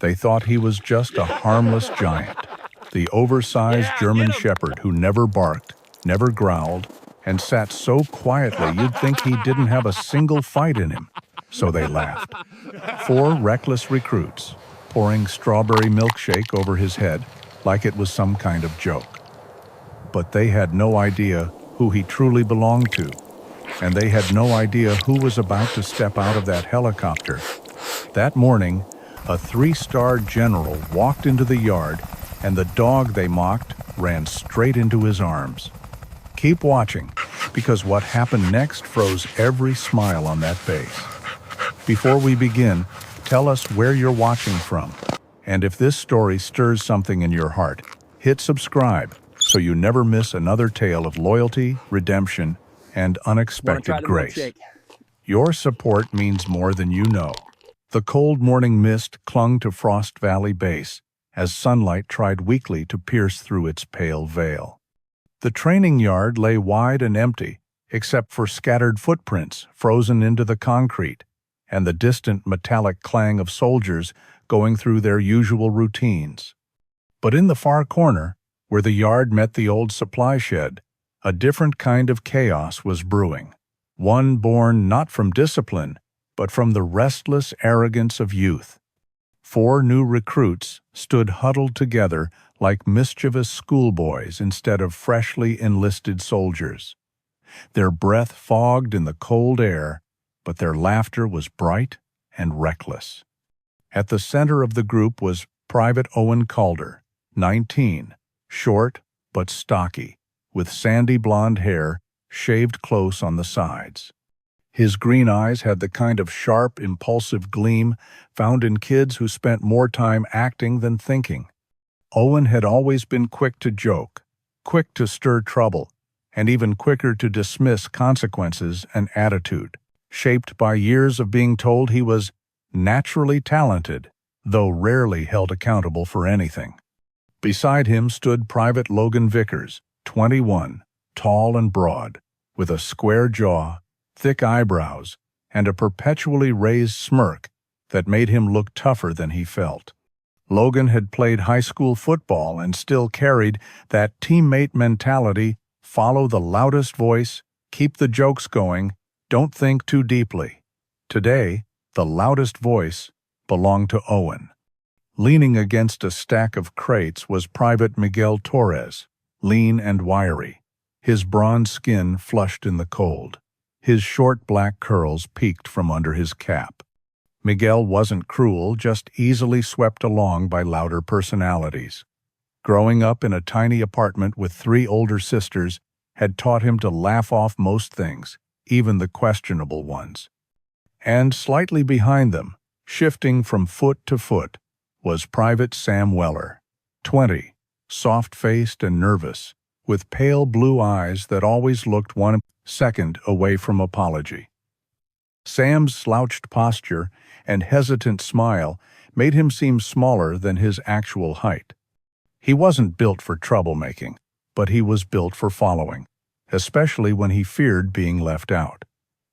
They thought he was just a harmless giant, the oversized German shepherd who never barked, never growled, and sat so quietly you'd think he didn't have a single fight in him. So they laughed. Four reckless recruits, pouring strawberry milkshake over his head like it was some kind of joke. But they had no idea who he truly belonged to, and they had no idea who was about to step out of that helicopter. That morning, a three-star general walked into the yard, and the dog they mocked ran straight into his arms. Keep watching, because what happened next froze every smile on that face. Before we begin, tell us where you're watching from. And if this story stirs something in your heart, hit subscribe so you never miss another tale of loyalty, redemption, and unexpected grace. Your support means more than you know. The cold morning mist clung to Frost Valley Base as sunlight tried weakly to pierce through its pale veil. The training yard lay wide and empty, except for scattered footprints frozen into the concrete and the distant metallic clang of soldiers going through their usual routines. But in the far corner, where the yard met the old supply shed, a different kind of chaos was brewing, one born not from discipline, but from the restless arrogance of youth. Four new recruits stood huddled together like mischievous schoolboys instead of freshly enlisted soldiers. Their breath fogged in the cold air, but their laughter was bright and reckless. At the center of the group was Private Owen Calder, 19, short but stocky, with sandy blonde hair shaved close on the sides. His green eyes had the kind of sharp, impulsive gleam found in kids who spent more time acting than thinking. Owen had always been quick to joke, quick to stir trouble, and even quicker to dismiss consequences and attitude, shaped by years of being told he was naturally talented, though rarely held accountable for anything. Beside him stood Private Logan Vickers, 21, tall and broad, with a square jaw, thick eyebrows, and a perpetually raised smirk that made him look tougher than he felt. Logan had played high school football and still carried that teammate mentality: follow the loudest voice, keep the jokes going, don't think too deeply. Today, the loudest voice belonged to Owen. Leaning against a stack of crates was Private Miguel Torres, lean and wiry, his bronze skin flushed in the cold. His short black curls peeked from under his cap. Miguel wasn't cruel, just easily swept along by louder personalities. Growing up in a tiny apartment with three older sisters had taught him to laugh off most things, even the questionable ones. And slightly behind them, shifting from foot to foot, was Private Sam Weller, 20, soft-faced and nervous, with pale blue eyes that always looked 1 second away from apology. Sam's slouched posture and hesitant smile made him seem smaller than his actual height. He wasn't built for troublemaking, but he was built for following, especially when he feared being left out.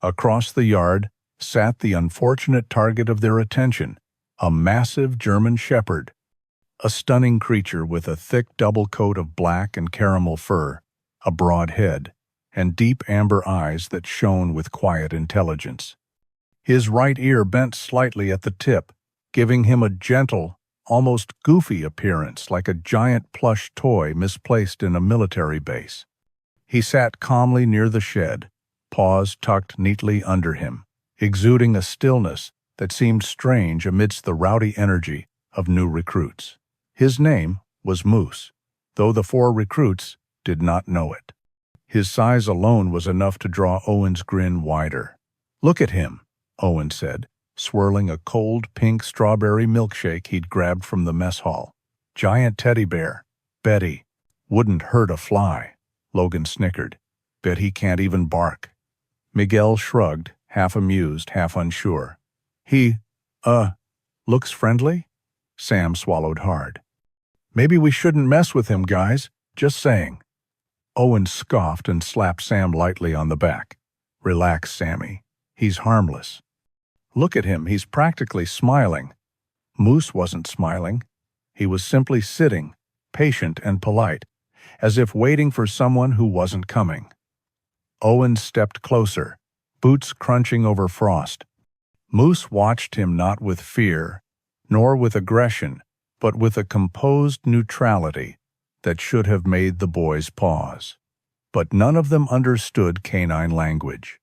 Across the yard sat the unfortunate target of their attention, a massive German shepherd, a stunning creature with a thick double coat of black and caramel fur, a broad head, and deep amber eyes that shone with quiet intelligence. His right ear bent slightly at the tip, giving him a gentle, almost goofy appearance like a giant plush toy misplaced in a military base. He sat calmly near the shed, paws tucked neatly under him, exuding a stillness that seemed strange amidst the rowdy energy of new recruits. His name was Moose, though the four recruits did not know it. His size alone was enough to draw Owen's grin wider. "Look at him," Owen said, swirling a cold pink strawberry milkshake he'd grabbed from the mess hall. "Giant teddy bear. Betty. Wouldn't hurt a fly." Logan snickered. "Bet he can't even bark." Miguel shrugged, half amused, half unsure. "He, looks friendly?" Sam swallowed hard. "Maybe we shouldn't mess with him, guys. Just saying." Owen scoffed and slapped Sam lightly on the back. "Relax, Sammy. He's harmless. Look at him, he's practically smiling." Moose wasn't smiling. He was simply sitting, patient and polite, as if waiting for someone who wasn't coming. Owen stepped closer, boots crunching over frost. Moose watched him not with fear, nor with aggression, but with a composed neutrality that should have made the boys pause. But none of them understood canine language.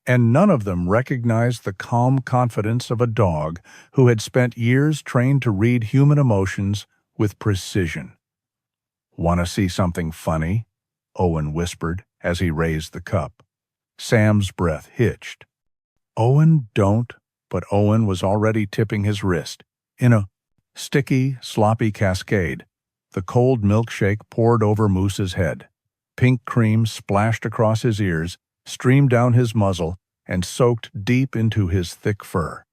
And none of them recognized the calm confidence of a dog who had spent years trained to read human emotions with precision. "Want to see something funny?" Owen whispered as he raised the cup. Sam's breath hitched. "Owen, don't," but Owen was already tipping his wrist. In a sticky, sloppy cascade, the cold milkshake poured over Moose's head. Pink cream splashed across his ears, streamed down his muzzle, and soaked deep into his thick fur.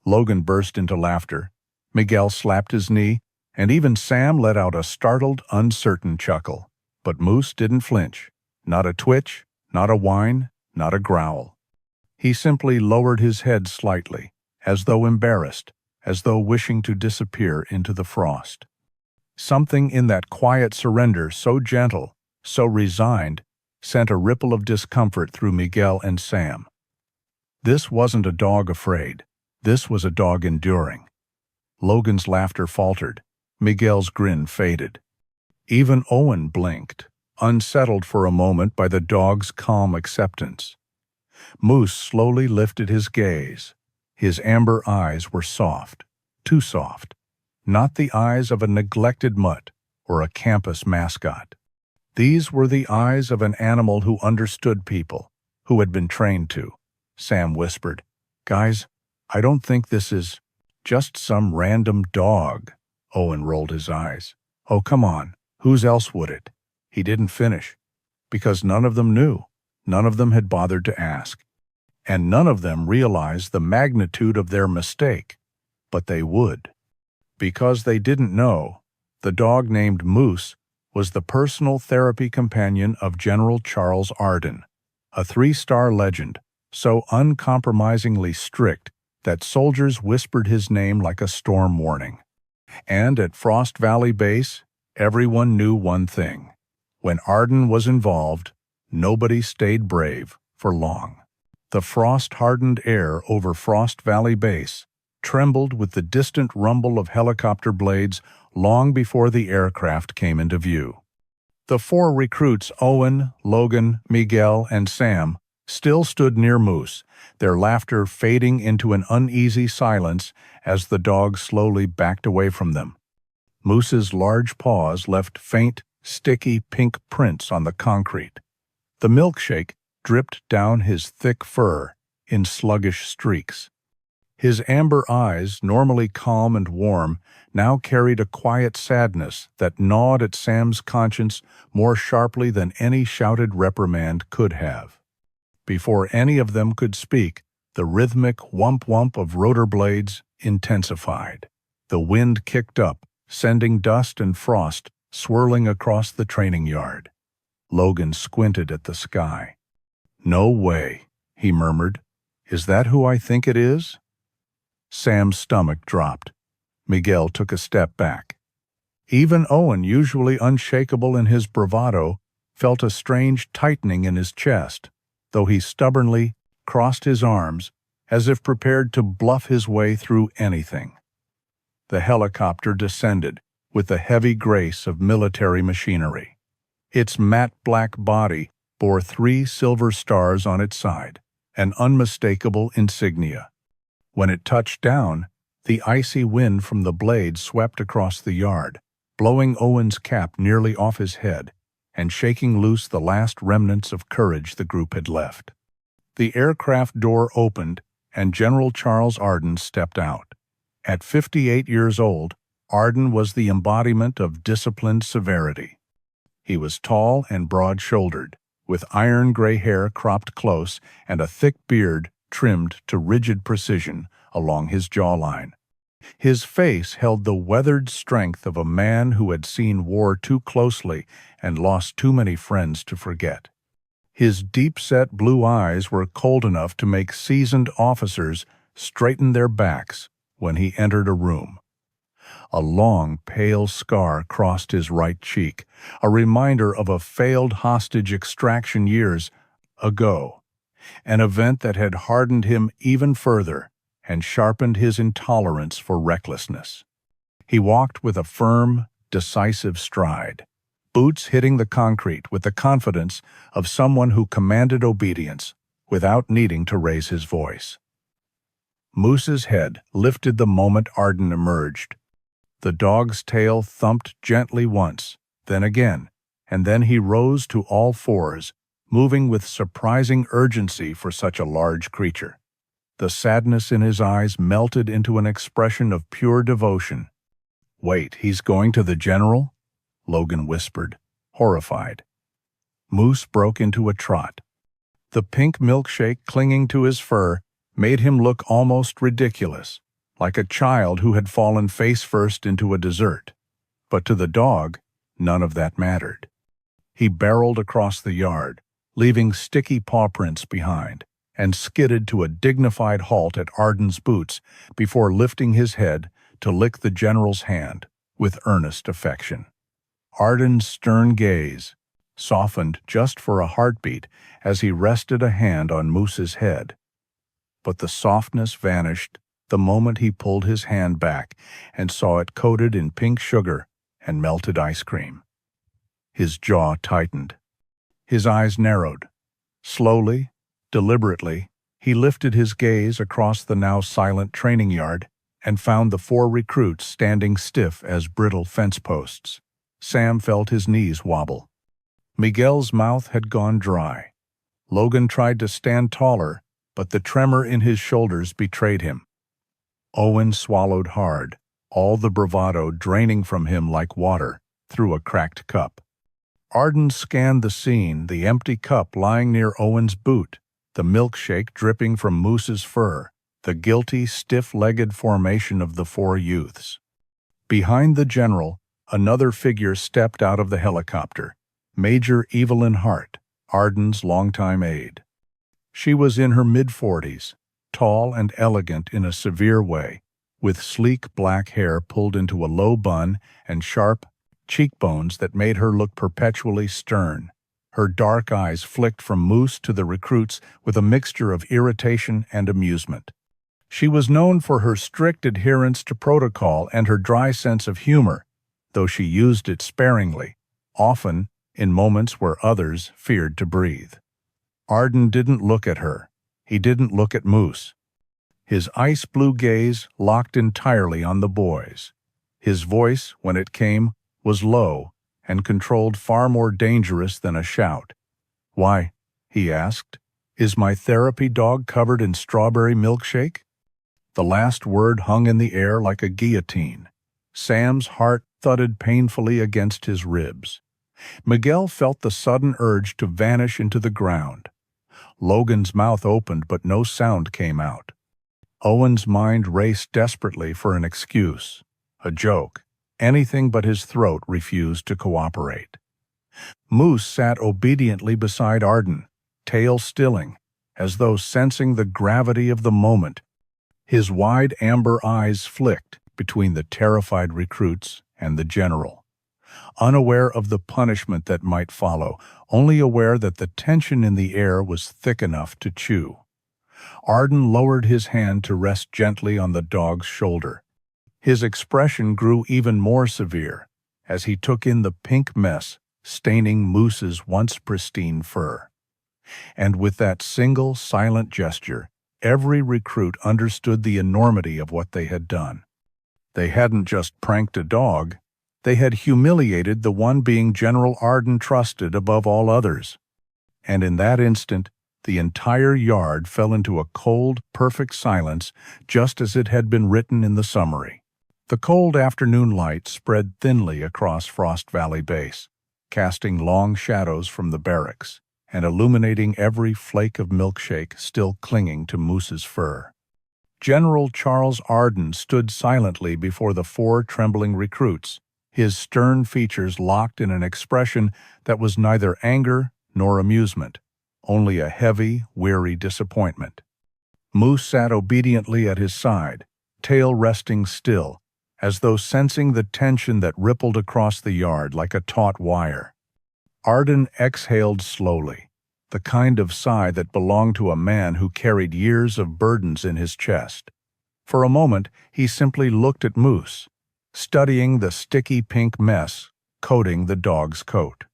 Logan burst into laughter. Miguel slapped his knee, and even Sam let out a startled, uncertain chuckle. But Moose didn't flinch. Not a twitch, not a whine, not a growl. He simply lowered his head slightly, as though embarrassed, as though wishing to disappear into the frost. Something in that quiet surrender, so gentle, so resigned, sent a ripple of discomfort through Miguel and Sam. This wasn't a dog afraid. This was a dog enduring. Logan's laughter faltered. Miguel's grin faded. Even Owen blinked, unsettled for a moment by the dog's calm acceptance. Moose slowly lifted his gaze. His amber eyes were soft, too soft. Not the eyes of a neglected mutt or a campus mascot. These were the eyes of an animal who understood people, who had been trained to. Sam whispered, "Guys, I don't think this is just some random dog." Owen rolled his eyes. "Oh, come on. Whose else would it?" He didn't finish, because none of them knew. None of them had bothered to ask. And none of them realized the magnitude of their mistake. But they would. Because they didn't know, the dog named Moose was the personal therapy companion of General Charles Arden, a 3-star legend, so uncompromisingly strict that soldiers whispered his name like a storm warning. And at Frost Valley Base, everyone knew one thing. When Arden was involved, nobody stayed brave for long. The frost-hardened air over Frost Valley Base trembled with the distant rumble of helicopter blades long before the aircraft came into view. The 4 recruits, Owen, Logan, Miguel, and Sam, still stood near Moose, their laughter fading into an uneasy silence as the dog slowly backed away from them. Moose's large paws left faint, sticky pink prints on the concrete. The milkshake dripped down his thick fur in sluggish streaks. His amber eyes, normally calm and warm, now carried a quiet sadness that gnawed at Sam's conscience more sharply than any shouted reprimand could have. Before any of them could speak, the rhythmic whump-whump of rotor blades intensified. The wind kicked up, sending dust and frost swirling across the training yard. Logan squinted at the sky. "No way," he murmured. "Is that who I think it is?" Sam's stomach dropped. Miguel took a step back. Even Owen, usually unshakable in his bravado, felt a strange tightening in his chest, though he stubbornly crossed his arms as if prepared to bluff his way through anything. The helicopter descended with the heavy grace of military machinery. Its matte black body bore 3 silver stars on its side, an unmistakable insignia. When it touched down, the icy wind from the blade swept across the yard, blowing Owen's cap nearly off his head and shaking loose the last remnants of courage the group had left. The aircraft door opened, and General Charles Arden stepped out. At 58 years old, Arden was the embodiment of disciplined severity. He was tall and broad-shouldered, with iron-gray hair cropped close and a thick beard trimmed to rigid precision along his jawline. His face held the weathered strength of a man who had seen war too closely and lost too many friends to forget. His deep-set blue eyes were cold enough to make seasoned officers straighten their backs when he entered a room. A long, pale scar crossed his right cheek, a reminder of a failed hostage extraction years ago, an event that had hardened him even further and sharpened his intolerance for recklessness. He walked with a firm, decisive stride, boots hitting the concrete with the confidence of someone who commanded obedience without needing to raise his voice. Moose's head lifted the moment Arden emerged. The dog's tail thumped gently once, then again, and then he rose to all fours, moving with surprising urgency for such a large creature. The sadness in his eyes melted into an expression of pure devotion. "Wait, he's going to the general?" Logan whispered, horrified. Moose broke into a trot. The pink milkshake clinging to his fur made him look almost ridiculous, like a child who had fallen face first into a dessert. But to the dog, none of that mattered. He barreled across the yard, leaving sticky paw prints behind, and skidded to a dignified halt at Arden's boots before lifting his head to lick the general's hand with earnest affection. Arden's stern gaze softened just for a heartbeat as he rested a hand on Moose's head. But the softness vanished the moment he pulled his hand back and saw it coated in pink sugar and melted ice cream. His jaw tightened. His eyes narrowed. Slowly, deliberately, he lifted his gaze across the now silent training yard and found the 4 recruits standing stiff as brittle fence posts. Sam felt his knees wobble. Miguel's mouth had gone dry. Logan tried to stand taller, but the tremor in his shoulders betrayed him. Owen swallowed hard, all the bravado draining from him like water through a cracked cup. Arden scanned the scene, the empty cup lying near Owen's boot, the milkshake dripping from Moose's fur, the guilty, stiff-legged formation of the 4 youths. Behind the general, another figure stepped out of the helicopter, Major Evelyn Hart, Arden's longtime aide. She was in her mid-40s, tall and elegant in a severe way, with sleek black hair pulled into a low bun and sharp cheekbones that made her look perpetually stern. Her dark eyes flicked from Moose to the recruits with a mixture of irritation and amusement. She was known for her strict adherence to protocol and her dry sense of humor, though she used it sparingly, often in moments where others feared to breathe. Arden didn't look at her. He didn't look at Moose. His ice-blue gaze locked entirely on the boys. His voice, when it came, was low and controlled, far more dangerous than a shout. "Why," he asked, "is my therapy dog covered in strawberry milkshake?" The last word hung in the air like a guillotine. Sam's heart thudded painfully against his ribs. Miguel felt the sudden urge to vanish into the ground. Logan's mouth opened, but no sound came out. Owen's mind raced desperately for an excuse, a joke. Anything but his throat refused to cooperate. Moose sat obediently beside Arden, tail stilling, as though sensing the gravity of the moment. His wide amber eyes flicked between the terrified recruits and the general. Unaware of the punishment that might follow, only aware that the tension in the air was thick enough to chew. Arden lowered his hand to rest gently on the dog's shoulder. His expression grew even more severe as he took in the pink mess staining Moose's once pristine fur. And with that single silent gesture, every recruit understood the enormity of what they had done. They hadn't just pranked a dog, they had humiliated the one being General Arden trusted above all others. And in that instant, the entire yard fell into a cold, perfect silence, just as it had been written in the summary. The cold afternoon light spread thinly across Frost Valley Base, casting long shadows from the barracks and illuminating every flake of milkshake still clinging to Moose's fur. General Charles Arden stood silently before the 4 trembling recruits, his stern features locked in an expression that was neither anger nor amusement, only a heavy, weary disappointment. Moose sat obediently at his side, tail resting still, as though sensing the tension that rippled across the yard like a taut wire. Arden exhaled slowly, the kind of sigh that belonged to a man who carried years of burdens in his chest. For a moment, he simply looked at Moose, studying the sticky pink mess coating the dog's coat.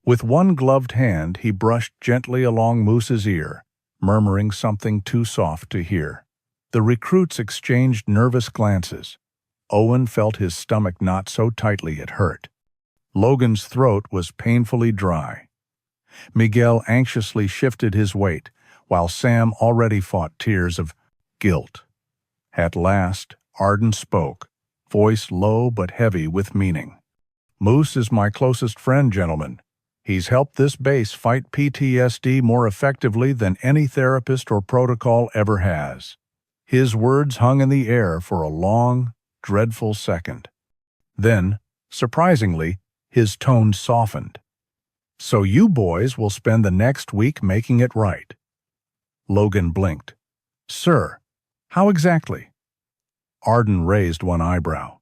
With one gloved hand, he brushed gently along Moose's ear, murmuring something too soft to hear. The recruits exchanged nervous glances. Owen felt his stomach knot so tightly it hurt. Logan's throat was painfully dry. Miguel anxiously shifted his weight, while Sam already fought tears of guilt. At last, Arden spoke, voice low but heavy with meaning. "Moose is my closest friend, gentlemen. He's helped this base fight PTSD more effectively than any therapist or protocol ever has." His words hung in the air for a long, dreadful second. Then, surprisingly, his tone softened. "So you boys will spend the next week making it right." Logan blinked. "Sir, how exactly?" Arden raised one eyebrow.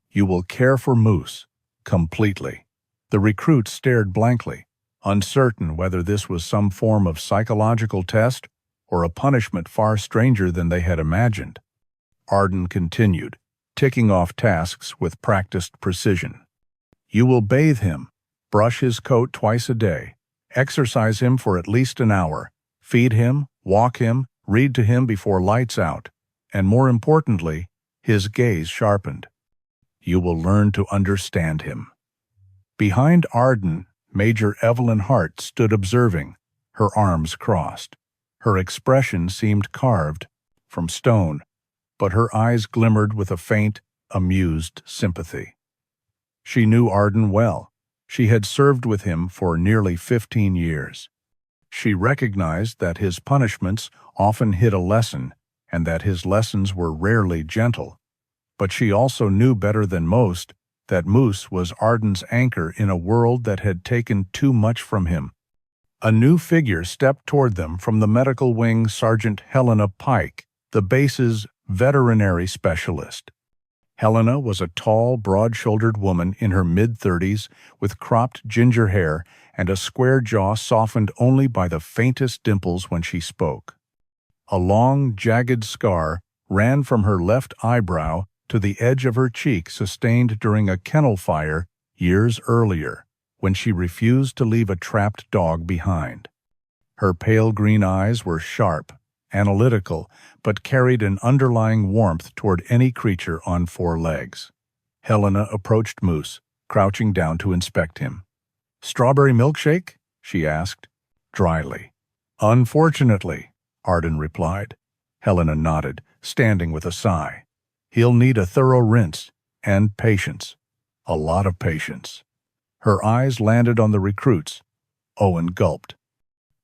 "You will care for Moose, completely." The recruits stared blankly, uncertain whether this was some form of psychological test or a punishment far stranger than they had imagined. Arden continued, ticking off tasks with practiced precision. "You will bathe him, brush his coat twice a day, exercise him for at least an hour, feed him, walk him, read to him before lights out, and more importantly, his gaze sharpened. You will learn to understand him." Behind Arden, Major Evelyn Hart stood observing, her arms crossed. Her expression seemed carved from stone, but her eyes glimmered with a faint, amused sympathy. She knew Arden well. She had served with him for nearly 15 years. She recognized that his punishments often hid a lesson, and that his lessons were rarely gentle. But she also knew better than most that Moose was Arden's anchor in a world that had taken too much from him. A new figure stepped toward them from the medical wing, Sergeant Helena Pike, the base's veterinary specialist. Helena was a tall, broad-shouldered woman in her mid-30s with cropped ginger hair and a square jaw softened only by the faintest dimples when she spoke. A long, jagged scar ran from her left eyebrow to the edge of her cheek, sustained during a kennel fire years earlier, when she refused to leave a trapped dog behind. Her pale green eyes were sharp, analytical, but carried an underlying warmth toward any creature on four legs. Helena approached Moose, crouching down to inspect him. "Strawberry milkshake?" she asked, dryly. "Unfortunately," Arden replied. Helena nodded, standing with a sigh. "He'll need a thorough rinse, and patience. A lot of patience." Her eyes landed on the recruits. Owen gulped.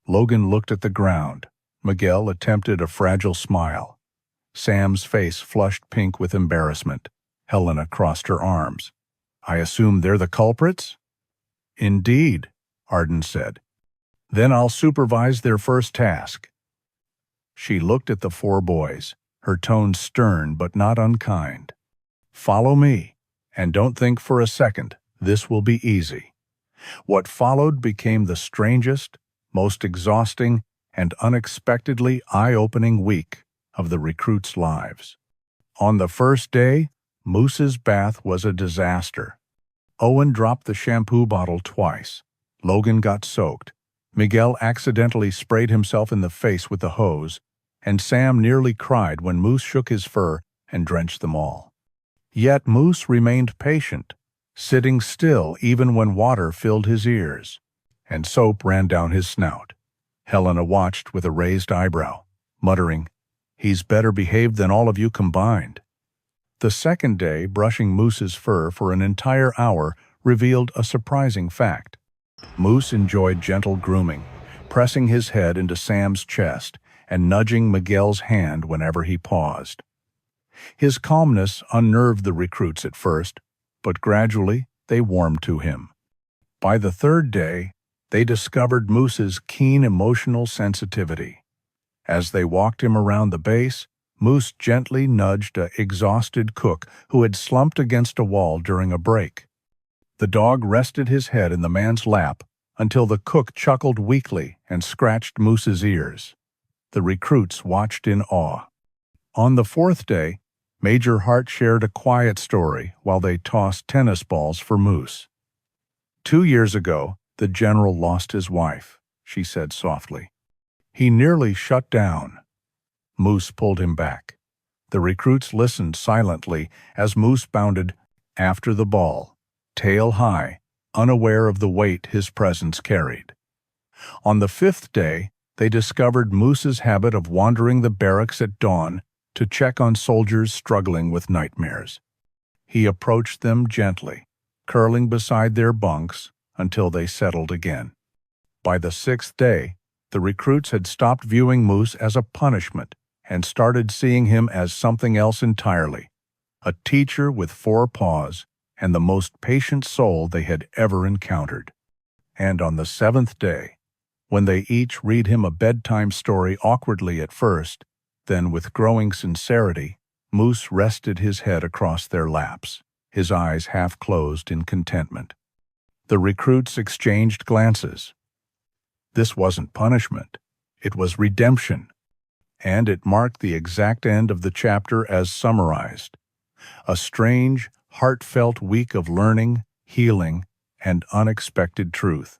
Logan looked at the ground. Miguel attempted a fragile smile. Sam's face flushed pink with embarrassment. Helena crossed her arms. "I assume they're the culprits?" "Indeed," Arden said. "Then I'll supervise their first task." She looked at the four boys, her tone stern but not unkind. "Follow me, and don't think for a second this will be easy." What followed became the strangest, most exhausting, and unexpectedly eye-opening week of the recruits' lives. On the first day, Moose's bath was a disaster. Owen dropped the shampoo bottle twice. Logan got soaked. Miguel accidentally sprayed himself in the face with the hose, and Sam nearly cried when Moose shook his fur and drenched them all. Yet Moose remained patient, sitting still even when water filled his ears, and soap ran down his snout. Helena watched with a raised eyebrow, muttering, "He's better behaved than all of you combined." The second day, brushing Moose's fur for an entire hour revealed a surprising fact. Moose enjoyed gentle grooming, pressing his head into Sam's chest and nudging Miguel's hand whenever he paused. His calmness unnerved the recruits at first, but gradually they warmed to him. By the third day, they discovered Moose's keen emotional sensitivity. As they walked him around the base, Moose gently nudged an exhausted cook who had slumped against a wall during a break. The dog rested his head in the man's lap until the cook chuckled weakly and scratched Moose's ears. The recruits watched in awe. On the fourth day, Major Hart shared a quiet story while they tossed tennis balls for Moose. 2 years ago, the general lost his wife, she said softly. He nearly shut down. Moose pulled him back. The recruits listened silently as Moose bounded after the ball, tail high, unaware of the weight his presence carried. On the fifth day, they discovered Moose's habit of wandering the barracks at dawn to check on soldiers struggling with nightmares. He approached them gently, curling beside their bunks until they settled again. By the sixth day, the recruits had stopped viewing Moose as a punishment and started seeing him as something else entirely, a teacher with 4 paws and the most patient soul they had ever encountered. And on the 7th day, when they each read him a bedtime story awkwardly at first, then with growing sincerity, Moose rested his head across their laps, his eyes half closed in contentment. The recruits exchanged glances. This wasn't punishment, it was redemption, and it marked the exact end of the chapter as summarized. A strange, heartfelt week of learning, healing, and unexpected truth.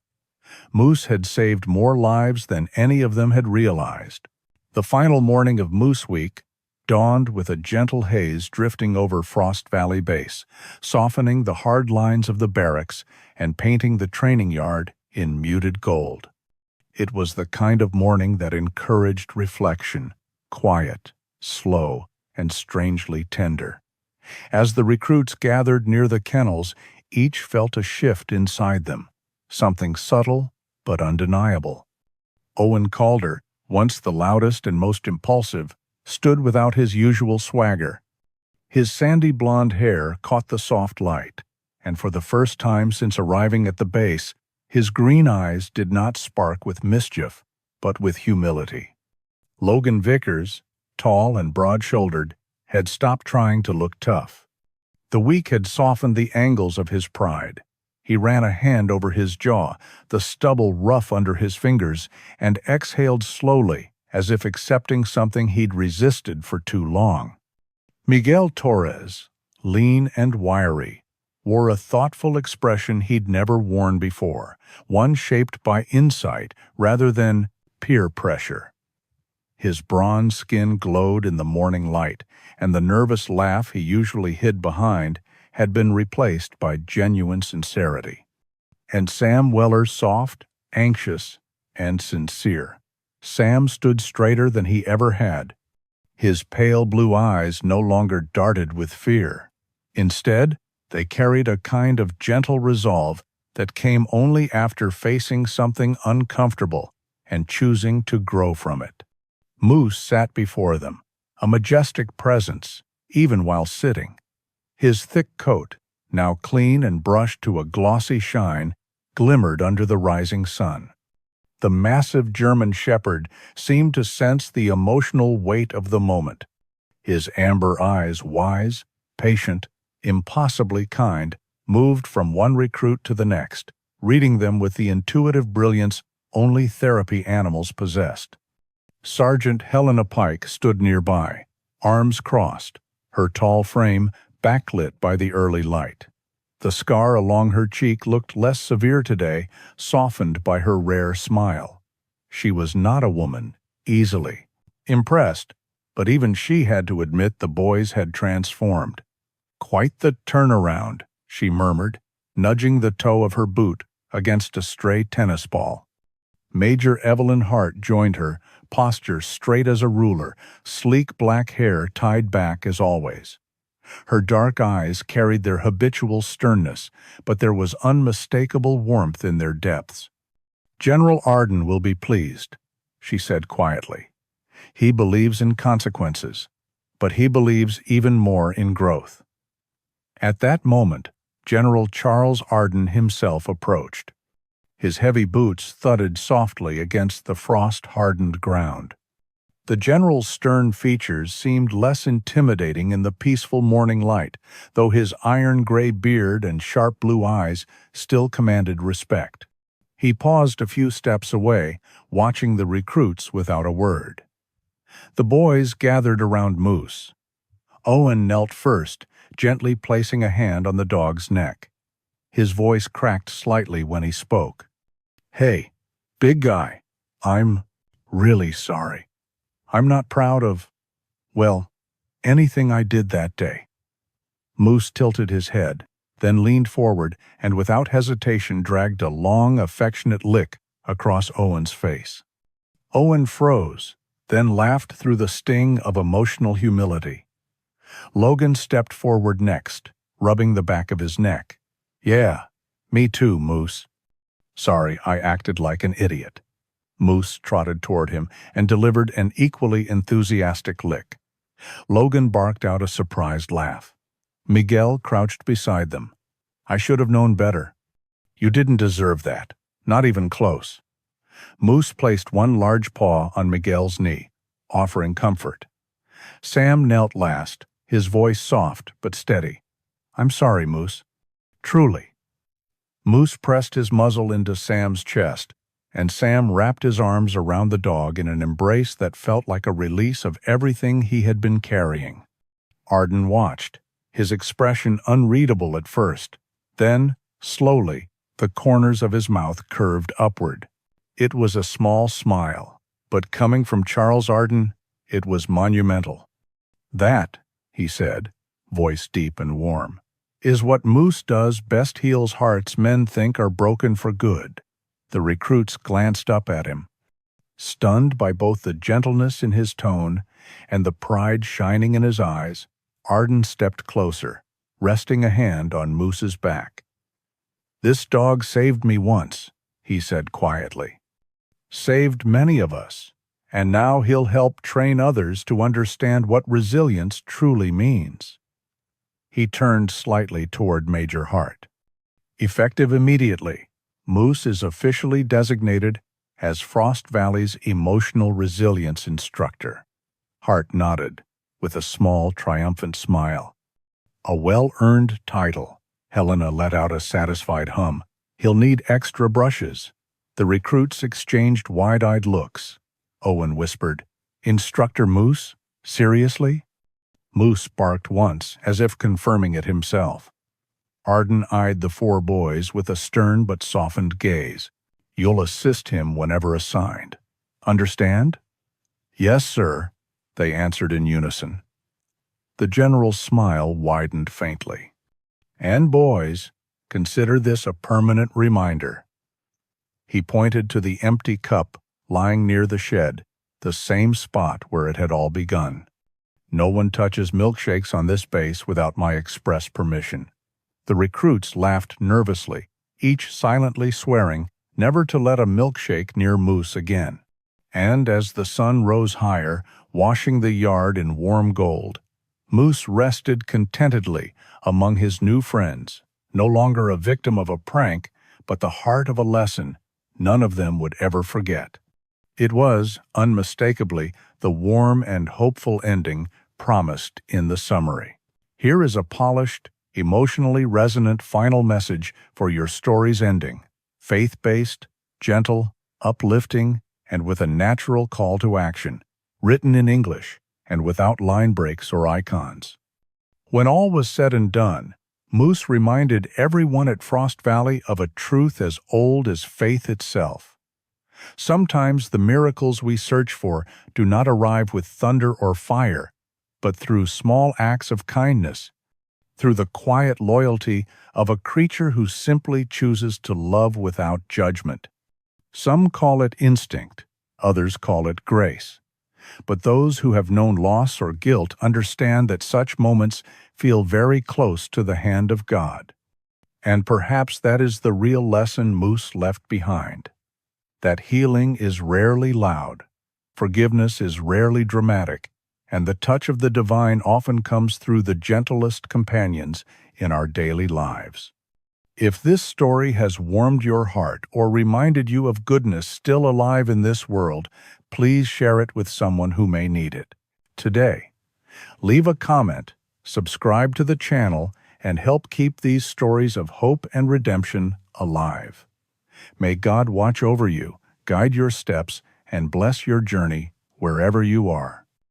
Moose had saved more lives than any of them had realized. The final morning of Moose Week dawned with a gentle haze drifting over Frost Valley Base, softening the hard lines of the barracks and painting the training yard in muted gold. It was the kind of morning that encouraged reflection, quiet, slow, and strangely tender. As the recruits gathered near the kennels, each felt a shift inside them, something subtle but undeniable. Owen Calder, once the loudest and most impulsive, stood without his usual swagger. His sandy blonde hair caught the soft light, and for the first time since arriving at the base, his green eyes did not spark with mischief, but with humility. Logan Vickers, tall and broad-shouldered, had stopped trying to look tough. The week had softened the angles of his pride. He ran a hand over his jaw, the stubble rough under his fingers, and exhaled slowly, as if accepting something he'd resisted for too long. Miguel Torres, lean and wiry, wore a thoughtful expression he'd never worn before, one shaped by insight rather than peer pressure. His bronze skin glowed in the morning light, and the nervous laugh he usually hid behind had been replaced by genuine sincerity. And Sam Weller, soft, anxious, and sincere. Sam stood straighter than he ever had. His pale blue eyes no longer darted with fear. Instead, they carried a kind of gentle resolve that came only after facing something uncomfortable and choosing to grow from it. Moose sat before them, a majestic presence, even while sitting. His thick coat, now clean and brushed to a glossy shine, glimmered under the rising sun. The massive German shepherd seemed to sense the emotional weight of the moment. His amber eyes, wise, patient, impossibly kind, moved from one recruit to the next, reading them with the intuitive brilliance only therapy animals possessed. Sergeant Helena Pike stood nearby, arms crossed, her tall frame backlit by the early light. The scar along her cheek looked less severe today, softened by her rare smile. She was not a woman, easily impressed, but even she had to admit the boys had transformed. "Quite the turnaround," she murmured, nudging the toe of her boot against a stray tennis ball. Major Evelyn Hart joined her, posture straight as a ruler, sleek black hair tied back as always. Her dark eyes carried their habitual sternness, but there was unmistakable warmth in their depths. "General Arden will be pleased," she said quietly. "He believes in consequences, but he believes even more in growth." At that moment, General Charles Arden himself approached. His heavy boots thudded softly against the frost-hardened ground. The general's stern features seemed less intimidating in the peaceful morning light, though his iron-gray beard and sharp blue eyes still commanded respect. He paused a few steps away, watching the recruits without a word. The boys gathered around Moose. Owen knelt first, gently placing a hand on the dog's neck. His voice cracked slightly when he spoke. "Hey, big guy, I'm really sorry. I'm not proud of, well, anything I did that day." Moose tilted his head, then leaned forward and without hesitation dragged a long, affectionate lick across Owen's face. Owen froze, then laughed through the sting of emotional humility. Logan stepped forward next, rubbing the back of his neck. "Yeah, me too, Moose. Sorry, I acted like an idiot." Moose trotted toward him and delivered an equally enthusiastic lick. Logan barked out a surprised laugh. Miguel crouched beside them. "I should have known better." "You didn't deserve that. Not even close." Moose placed one large paw on Miguel's knee, offering comfort. Sam knelt last, his voice soft but steady. "I'm sorry, Moose. Truly." Moose pressed his muzzle into Sam's chest, and Sam wrapped his arms around the dog in an embrace that felt like a release of everything he had been carrying. Arden watched, his expression unreadable at first. Then, slowly, the corners of his mouth curved upward. It was a small smile, but coming from Charles Arden, it was monumental. "That," he said, voice deep and warm, "is what Moose does best, heals hearts men think are broken for good." The recruits glanced up at him. Stunned by both the gentleness in his tone and the pride shining in his eyes, Arden stepped closer, resting a hand on Moose's back. "This dog saved me once," he said quietly. "Saved many of us, and now he'll help train others to understand what resilience truly means." He turned slightly toward Major Hart. "Effective immediately, Moose is officially designated as Frost Valley's Emotional Resilience Instructor." Hart nodded, with a small, triumphant smile. "A well-earned title." Helena let out a satisfied hum. "He'll need extra brushes." The recruits exchanged wide-eyed looks. Owen whispered, "Instructor Moose? Seriously?" Moose barked once, as if confirming it himself. Arden eyed the four boys with a stern but softened gaze. "You'll assist him whenever assigned. Understand?" "Yes, sir," they answered in unison. The general's smile widened faintly. "And boys, consider this a permanent reminder." He pointed to the empty cup lying near the shed, the same spot where it had all begun. "No one touches milkshakes on this base without my express permission." The recruits laughed nervously, each silently swearing never to let a milkshake near Moose again. And as the sun rose higher, washing the yard in warm gold, Moose rested contentedly among his new friends, no longer a victim of a prank, but the heart of a lesson none of them would ever forget. It was, unmistakably, the warm and hopeful ending promised in the summary. Here is a polished, emotionally resonant final message for your story's ending. Faith-based, gentle, uplifting, and with a natural call to action, written in English and without line breaks or icons. When all was said and done, Moose reminded everyone at Frost Valley of a truth as old as faith itself. Sometimes the miracles we search for do not arrive with thunder or fire, but through small acts of kindness, through the quiet loyalty of a creature who simply chooses to love without judgment. Some call it instinct, others call it grace. But those who have known loss or guilt understand that such moments feel very close to the hand of God. And perhaps that is the real lesson Moose left behind. That healing is rarely loud, forgiveness is rarely dramatic, and the touch of the divine often comes through the gentlest companions in our daily lives. If this story has warmed your heart or reminded you of goodness still alive in this world, please share it with someone who may need it. Today, leave a comment, subscribe to the channel, and help keep these stories of hope and redemption alive. May God watch over you, guide your steps, and bless your journey wherever you are.